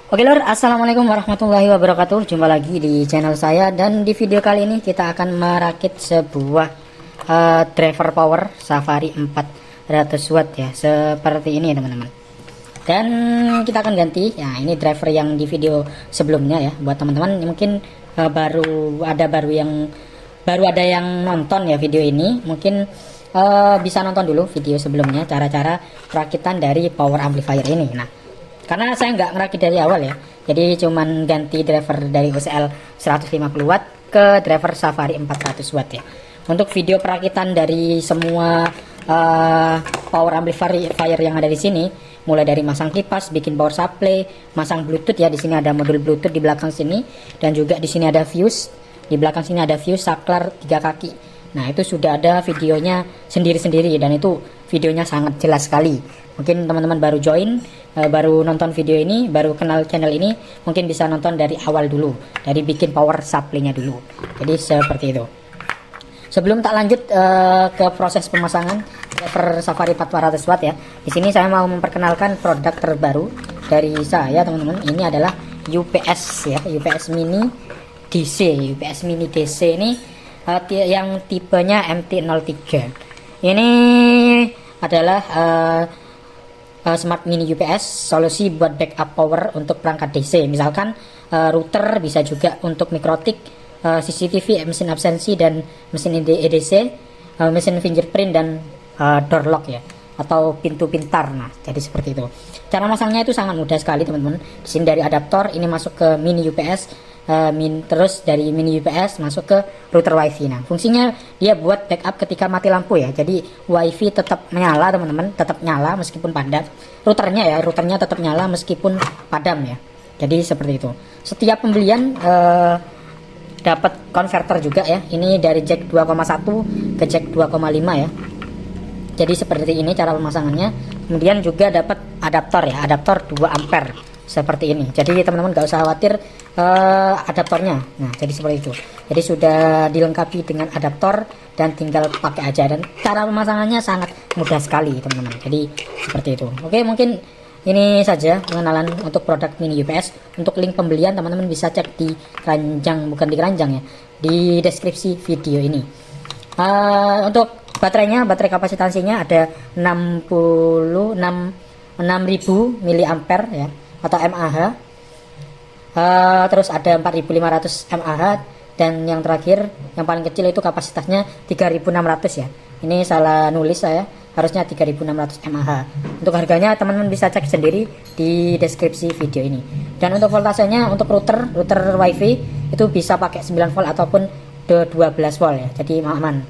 Oke lor, assalamualaikum warahmatullahi wabarakatuh. Jumpa lagi di channel saya, dan di video kali ini kita akan merakit sebuah driver power Safari 400 watt ya, seperti ini teman-teman. Dan kita akan ganti ya, ini driver yang di video sebelumnya ya. Buat teman-teman mungkin baru ada yang nonton ya video ini, mungkin bisa nonton dulu video sebelumnya cara-cara perakitan dari power amplifier ini. Nah, karena saya nggak ngerakit dari awal ya, jadi cuman ganti driver dari OCL 150 watt ke driver Safari 400 watt ya. Untuk video perakitan dari semua power amplifier yang ada di sini, mulai dari masang kipas, bikin power supply, masang Bluetooth ya. Di sini ada modul Bluetooth di belakang sini, dan juga di sini ada fuse. Di belakang sini ada fuse saklar 3 kaki. Nah, itu sudah ada videonya sendiri-sendiri, dan itu videonya sangat jelas sekali. Mungkin teman-teman baru join, baru nonton video ini, baru kenal channel ini, mungkin bisa nonton dari awal dulu, dari bikin power supply-nya dulu. Jadi seperti itu. Sebelum tak lanjut ke proses pemasangan driver Safari 400 watt ya, di sini saya mau memperkenalkan produk terbaru dari saya teman-teman. Ini adalah UPS ya, UPS Mini DC. UPS Mini DC ini yang tipenya MT03. Ini adalah Smart Mini UPS, solusi buat backup power untuk perangkat DC. Misalkan router, bisa juga untuk mikrotik, CCTV, mesin absensi dan mesin EDC, mesin fingerprint dan door lock ya, atau pintu pintar. Nah, jadi seperti itu. Cara masangnya itu sangat mudah sekali teman-teman. Di sini dari adaptor ini masuk ke mini UPS, terus dari mini UPS masuk ke router WiFi. Nah, fungsinya dia buat backup ketika mati lampu ya. Jadi WiFi tetap menyala teman-teman, tetap nyala meskipun padam. Routernya tetap nyala meskipun padam ya. Jadi seperti itu. Setiap pembelian dapat konverter juga ya. Ini dari jack 2,1 ke jack 2,5 ya. Jadi seperti ini cara pemasangannya. Kemudian juga dapat adaptor ya, adaptor 2 ampere seperti ini. Jadi teman-teman gak usah khawatir adaptornya. Nah, jadi seperti itu. Jadi sudah dilengkapi dengan adaptor dan tinggal pakai aja, dan cara pemasangannya sangat mudah sekali teman-teman. Jadi seperti itu. Oke, mungkin ini saja pengenalan untuk produk mini UPS. Untuk link pembelian teman-teman bisa cek di keranjang, bukan di keranjang ya, di deskripsi video ini. Untuk baterai kapasitansinya ada 6000 mAh ya, atau mAh. Terus ada 4500 mAh, dan yang terakhir yang paling kecil itu kapasitasnya 3600 ya. Ini salah nulis saya, harusnya 3600 mAh. Untuk harganya teman-teman bisa cek sendiri di deskripsi video ini. Dan untuk voltasenya, untuk router WiFi itu bisa pakai 9 volt ataupun 12 volt ya. Jadi aman.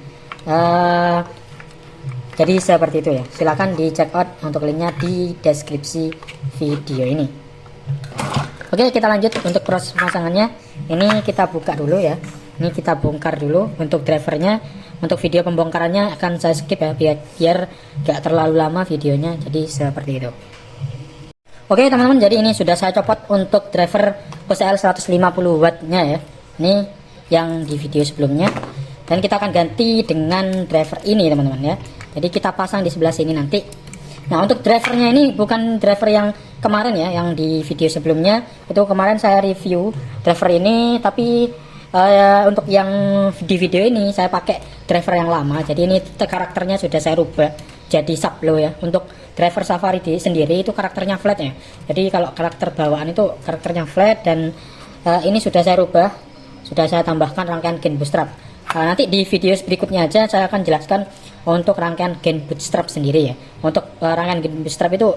Jadi seperti itu ya. Silahkan di check out untuk linknya di deskripsi video ini. Oke, kita lanjut untuk proses pemasangannya. Ini kita buka dulu ya. Ini kita bongkar dulu untuk drivernya. Untuk video pembongkarannya akan saya skip ya, biar gak terlalu lama videonya. Jadi seperti itu. Oke teman-teman, jadi ini sudah saya copot untuk driver OCL 150 watt nya ya. Ini yang di video sebelumnya. Dan kita akan ganti dengan driver ini teman-teman ya. Jadi kita pasang di sebelah sini nanti. Nah, untuk drivernya ini bukan driver yang kemarin ya, yang di video sebelumnya. Itu kemarin saya review driver ini, tapi untuk yang di video ini saya pakai driver yang lama. Jadi ini karakternya sudah saya rubah jadi sublow ya. Untuk driver Safari sendiri itu karakternya flat ya. Jadi kalau karakter bawaan itu karakternya flat, dan ini sudah saya rubah, sudah saya tambahkan rangkaian gain bootstrap. Nanti di video berikutnya aja saya akan jelaskan untuk rangkaian gain bootstrap sendiri ya. Untuk rangkaian gain bootstrap itu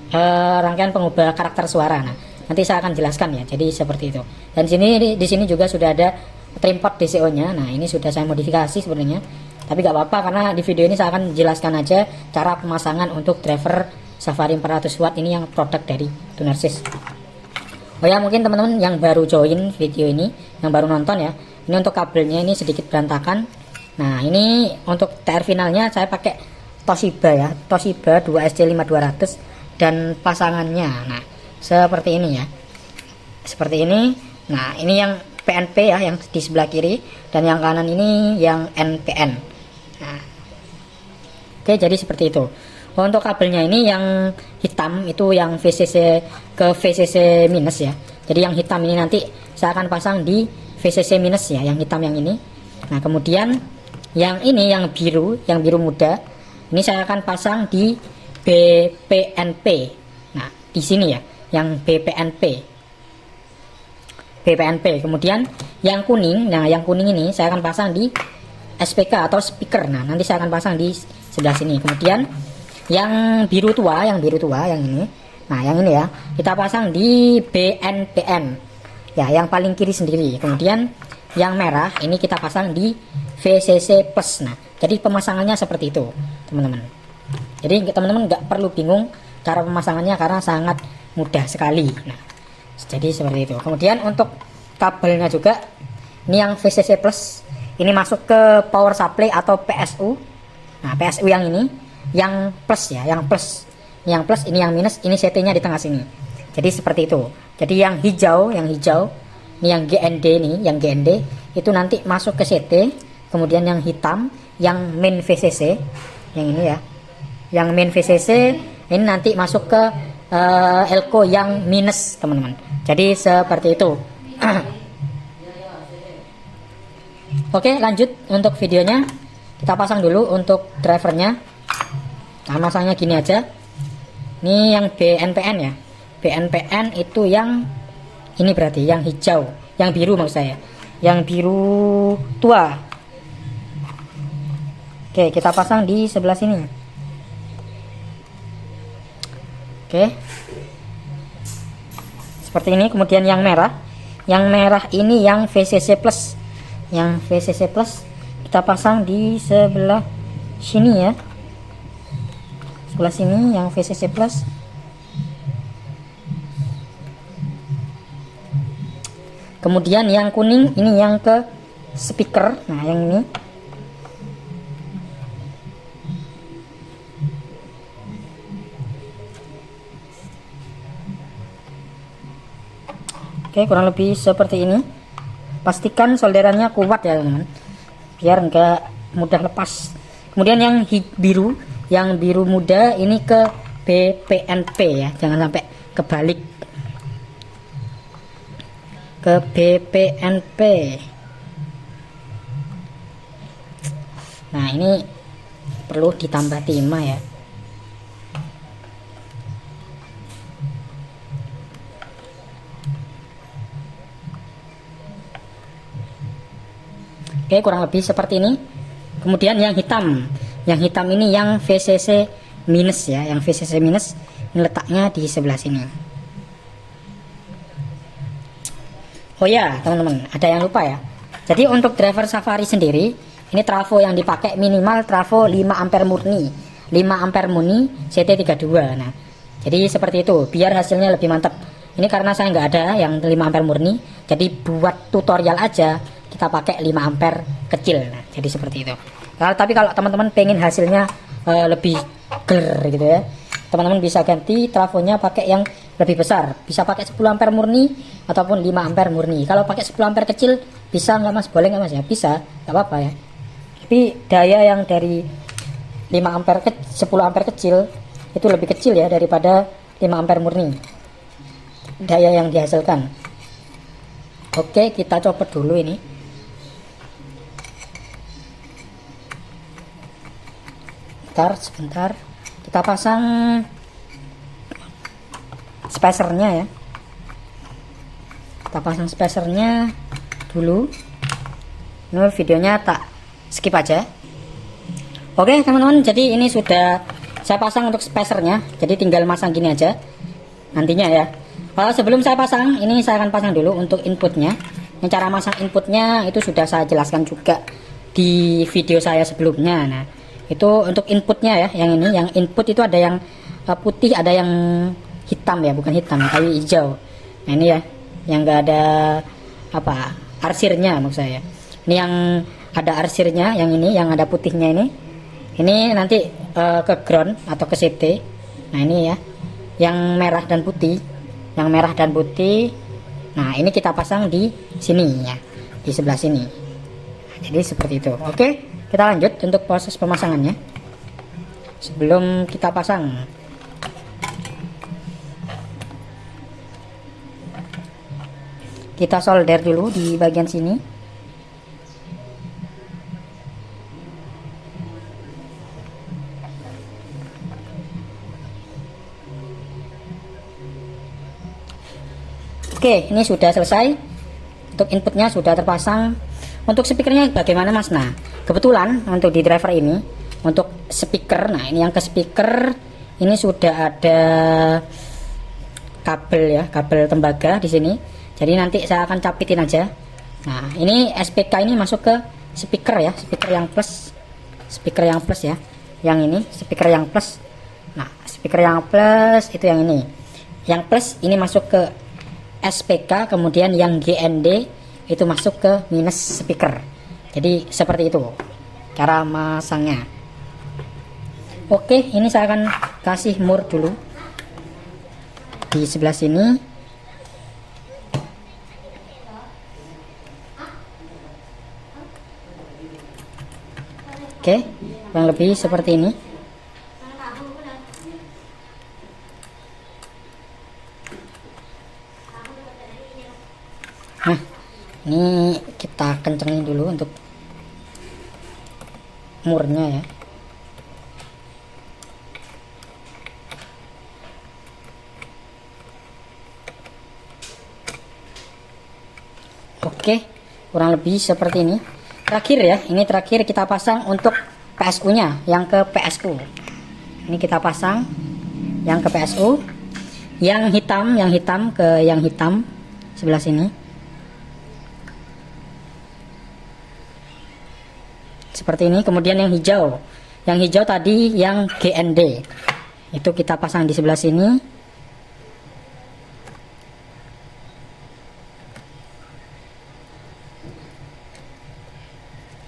rangkaian pengubah karakter suara. Nah, nanti saya akan jelaskan ya. Jadi seperti itu. Dan di sini juga sudah ada trim pot DCO-nya. Nah, ini sudah saya modifikasi sebenarnya. Tapi gak apa-apa, karena di video ini saya akan jelaskan aja cara pemasangan untuk driver Safari 400 watt ini yang produk dari Tunersys. Oh ya, mungkin teman-teman yang baru join video ini, yang baru nonton ya, ini untuk kabelnya ini sedikit berantakan. Nah, ini untuk TR finalnya saya pakai Toshiba ya, Toshiba 2SC5200, dan pasangannya nah seperti ini ya, seperti ini. Nah, ini yang PNP ya, yang di sebelah kiri, dan yang kanan ini yang NPN. Nah, oke, jadi seperti itu. Untuk kabelnya ini yang hitam itu yang VCC ke VCC minus ya. Jadi yang hitam ini nanti saya akan pasang di VCC minus ya, yang hitam yang ini. Nah, kemudian yang ini yang biru muda, ini saya akan pasang di BPNP. Nah, di sini ya, yang BPNP. Kemudian yang kuning, nah yang kuning ini saya akan pasang di SPK atau speaker. Nah, nanti saya akan pasang di sebelah sini. Kemudian yang biru tua yang ini. Nah, yang ini ya, kita pasang di BNPN. Ya, yang paling kiri sendiri. Kemudian yang merah ini kita pasang di VCC plus. Nah, jadi pemasangannya seperti itu, teman-teman. Jadi teman-teman nggak perlu bingung cara pemasangannya karena sangat mudah sekali. Nah, jadi seperti itu. Kemudian untuk kabelnya juga, ini yang VCC plus, ini masuk ke power supply atau PSU. Nah, PSU yang ini, yang plus ya, yang plus. Ini yang plus, ini yang minus, ini CT-nya di tengah sini. Jadi seperti itu. Jadi yang hijau, ini yang GND nih, yang GND itu nanti masuk ke CT. Kemudian yang hitam, yang main VCC, yang ini ya, yang main VCC ini nanti masuk ke elko yang minus, teman-teman. Jadi seperti itu. Oke, lanjut untuk videonya. Kita pasang dulu untuk drivernya. Nah, masangnya gini aja. Ini yang BNPN ya. BNPN itu yang ini berarti yang hijau, yang biru maksud saya. Yang biru tua. Oke, kita pasang di sebelah sini. Oke, seperti ini. Kemudian yang merah ini yang VCC plus. Yang VCC plus kita pasang di sebelah sini ya, sebelah sini yang VCC plus. Kemudian yang kuning ini yang ke speaker. Nah, yang ini oke, kurang lebih seperti ini. Pastikan solderannya kuat ya, teman-teman, biar enggak mudah lepas. Kemudian yang biru muda ini ke BPNP ya, jangan sampai kebalik, ke BPNP. Nah, ini perlu ditambah timah ya. Oke, kurang lebih seperti ini. Kemudian yang hitam ini yang VCC minus ya, yang VCC minus ini letaknya di sebelah sini. Oh ya, teman-teman, ada yang lupa ya. Jadi untuk driver Safari sendiri, ini trafo yang dipakai minimal trafo 5 ampere murni, 5 ampere murni CT32. Nah, jadi seperti itu biar hasilnya lebih mantap. Ini karena saya nggak ada yang 5 ampere murni, jadi buat tutorial aja kita pakai 5 ampere kecil. Nah, jadi seperti itu. Tapi kalau teman-teman pengen hasilnya lebih ger gitu ya, teman-teman bisa ganti trafonya pakai yang lebih besar. Bisa pakai 10 ampere murni ataupun 5 ampere murni. Kalau pakai 10 ampere kecil bisa nggak mas? Boleh nggak mas ya? Bisa, nggak apa-apa ya. Tapi daya yang dari 10 ampere kecil itu lebih kecil ya daripada 5 ampere murni. Daya yang dihasilkan. Oke, kita copot dulu ini. Sebentar, kita pasang spacernya ya. Kita pasang spacernya dulu. Ini videonya tak skip aja. Oke teman-teman, jadi ini sudah saya pasang untuk spacernya. Jadi tinggal masang gini aja nantinya ya. Sebelum saya pasang, ini saya akan pasang dulu untuk inputnya. Yang cara masang inputnya itu sudah saya jelaskan juga di video saya sebelumnya. Nah, itu untuk inputnya ya, yang ini, yang input itu ada yang putih, ada yang hitam ya, bukan hitam, kayu hijau. Nah ini ya, yang enggak ada apa arsirnya maksud saya. Ini yang ada arsirnya, yang ini, yang ada putihnya ini nanti ke ground atau ke CT. Nah ini ya, yang merah dan putih, Nah ini kita pasang di sini ya, di sebelah sini. Jadi seperti itu. Oke. Kita lanjut untuk proses pemasangannya. sebelum kita pasang. Kita solder dulu di bagian sini. Oke, ini sudah selesai. Untuk inputnya sudah terpasang. Untuk speakernya bagaimana Mas? Nah, kebetulan untuk di driver ini, untuk speaker, nah ini yang ke speaker, ini sudah ada kabel ya, kabel tembaga di sini. Jadi nanti saya akan capitin aja. Nah, ini SPK ini masuk ke speaker ya, speaker yang plus ya. Yang ini speaker yang plus. Nah, speaker yang plus itu yang ini. Yang plus ini masuk ke SPK, kemudian yang GND itu masuk ke minus speaker. Jadi seperti itu cara masangnya. Oke, ini saya akan kasih mur dulu di sebelah sini. Oke, kurang lebih seperti ini. Nah, ini kita kencengin dulu untuk murnya ya. Oke, kurang lebih seperti ini. Terakhir ya, ini terakhir kita pasang untuk PSU nya yang ke PSU. Ini kita pasang yang ke PSU, yang hitam ke yang hitam sebelah sini. Seperti ini. Kemudian yang hijau tadi yang GND itu kita pasang di sebelah sini.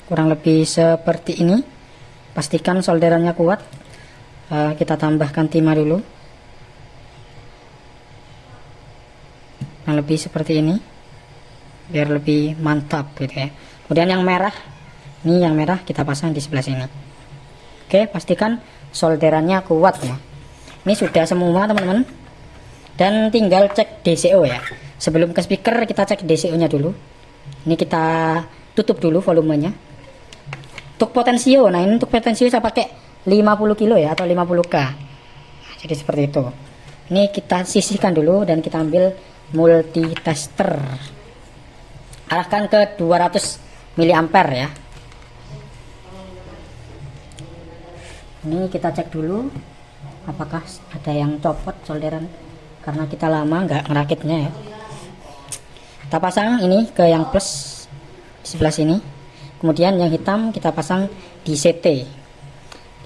Kurang lebih seperti ini. Pastikan solderannya kuat. Kita tambahkan timah dulu. Nah, lebih seperti ini biar lebih mantap gitu ya. Kemudian yang merah, ini yang merah kita pasang di sebelah sini. Oke, pastikan solderannya kuat ya. Ini sudah semua teman-teman. Dan tinggal cek DCO ya. Sebelum ke speaker kita cek DCO nya dulu. Ini kita tutup dulu volumenya. Untuk potensio, nah ini untuk potensio saya pakai 50 kilo ya, atau 50K. Nah, jadi seperti itu. Ini kita sisihkan dulu dan kita ambil multitester. Arahkan ke 200 mA ya. Ini kita cek dulu apakah ada yang copot solderan, karena kita lama nggak ngerakitnya ya. Kita pasang ini ke yang plus di sebelah sini. Kemudian yang hitam kita pasang di CT.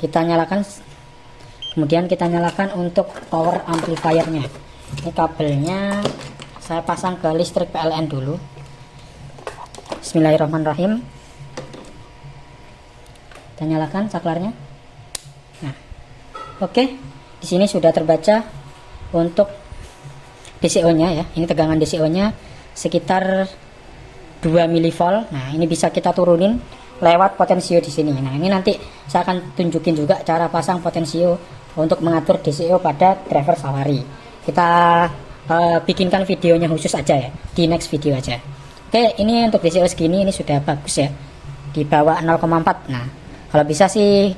Kita nyalakan, kemudian kita nyalakan untuk power amplifiernya. Ini kabelnya saya pasang ke listrik PLN dulu. Bismillahirrahmanirrahim. Kita nyalakan saklarnya. Nah, oke, di sini sudah terbaca untuk DCO-nya ya. Ini tegangan DCO-nya sekitar 2 mV. Nah, ini bisa kita turunin lewat potensio di sini. Nah, ini nanti saya akan tunjukin juga cara pasang potensio untuk mengatur DCO pada driver Safari. Kita bikinkan videonya khusus aja ya, di next video aja. Oke, ini untuk DCO segini ini sudah bagus ya. Di bawah 0,4. Nah, kalau bisa sih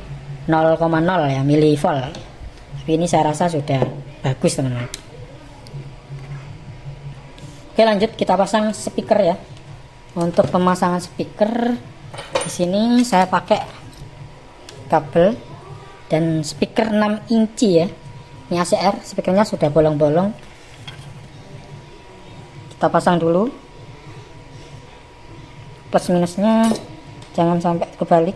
0,0 ya milivolt. Tapi ini saya rasa sudah bagus, teman-teman. Oke, lanjut kita pasang speaker ya. Untuk pemasangan speaker di sini saya pakai kabel dan speaker 6 inci ya. Ini ACR, speakernya sudah bolong-bolong. Kita pasang dulu. Plus minusnya jangan sampai kebalik.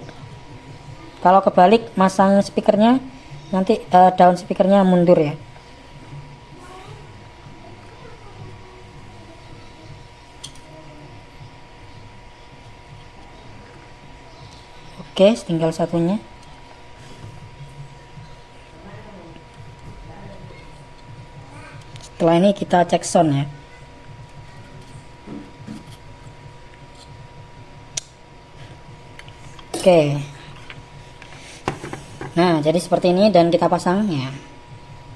Kalau kebalik masang speakernya nanti daun speakernya mundur ya. Oke, tinggal satunya. Setelah ini kita cek sound ya. Oke. Nah, jadi seperti ini dan kita pasang ya.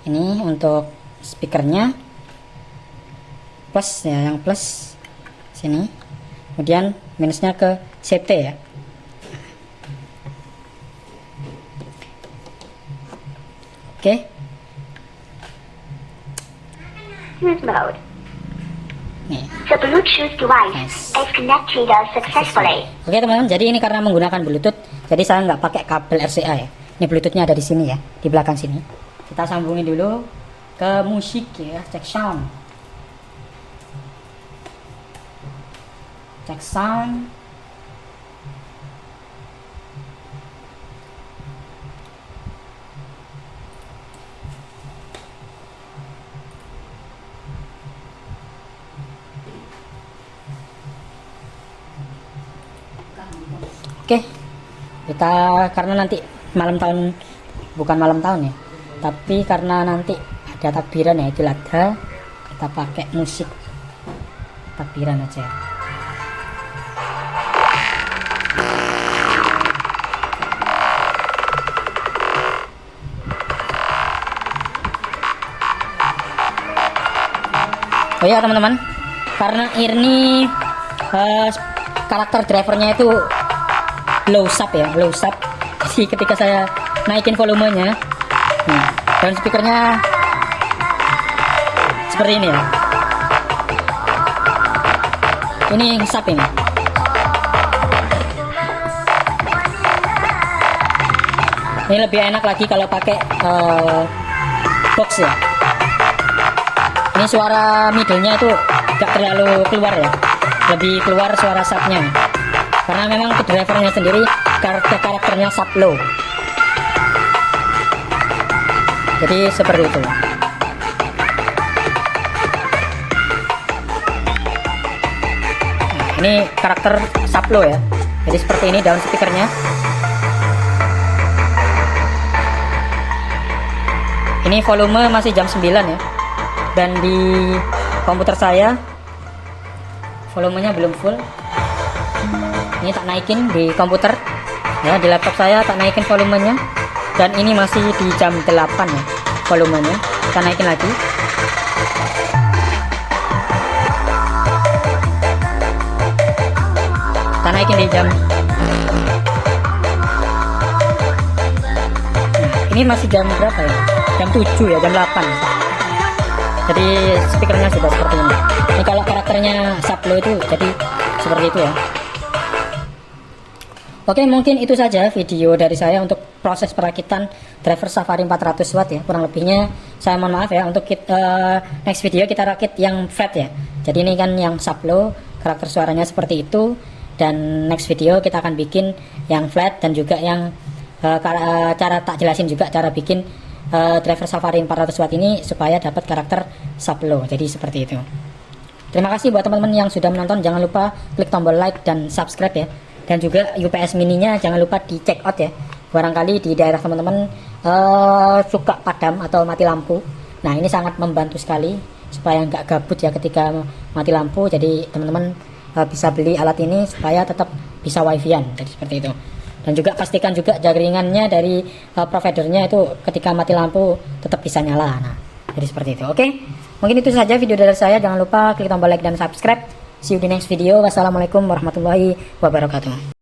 Ini untuk speakernya plus ya, yang plus sini. Kemudian minusnya ke CT ya. Oke. Use mode. Nih. The Bluetooth device is connected successfully. Oke teman-teman, jadi ini karena menggunakan Bluetooth, jadi saya nggak pakai kabel RCA ya. Ini Bluetoothnya ada di sini ya, di belakang sini. Kita sambungin dulu ke musik ya, cek sound. Cek sound. Oke, kita karena nanti malam tahun, bukan malam tahun ya, tapi karena nanti ada takbiran ya, Idul Adha, kita pakai musik takbiran aja. Oh ya teman-teman, karena ini karakter drivernya itu low sub ya, low sub. Jadi ketika saya naikin volumenya, nah, dan speakernya seperti ini ya. Ini sub ini. Ini lebih enak lagi kalau pakai box ya. Ini suara middle-nya itu gak terlalu keluar ya, lebih keluar suara subnya. Karena memang drivernya sendiri karakternya sub low. Jadi seperti itu. Nah, ini karakter sub low ya. Jadi seperti ini daun speakernya. Ini volume masih jam 9 ya. Dan di komputer saya volumenya belum full. Ini tak naikin di komputer ya, di laptop saya tak naikin volumenya, dan ini masih di jam 8 ya volumenya. Kita naikin lagi. Kita naikin di jam, nah, ini masih jam berapa ya, jam 7 ya, jam 8. Jadi speakernya sudah seperti ini. Ini kalau karakternya sub low itu jadi seperti itu ya. Oke, mungkin itu saja video dari saya untuk proses perakitan driver Safari 400 watt ya. Kurang lebihnya saya mohon maaf ya. Untuk next video kita rakit yang flat ya. Jadi ini kan yang sub low, karakter suaranya seperti itu. Dan next video kita akan bikin yang flat dan juga yang cara tak jelasin juga cara bikin driver Safari 400 watt ini supaya dapat karakter sub low. Jadi seperti itu. Terima kasih buat teman-teman yang sudah menonton. Jangan lupa klik tombol like dan subscribe ya. Dan juga UPS mininya jangan lupa di check out ya. Barangkali di daerah teman-teman suka padam atau mati lampu. Nah, ini sangat membantu sekali supaya nggak gabut ya ketika mati lampu. Jadi teman-teman bisa beli alat ini supaya tetap bisa wifi-an. Jadi seperti itu. Dan juga pastikan juga jaringannya dari providernya itu ketika mati lampu tetap bisa nyala. Nah, jadi seperti itu. Oke, mungkin itu saja video dari saya. Jangan lupa klik tombol like dan subscribe. See you di next video. Wassalamualaikum warahmatullahi wabarakatuh.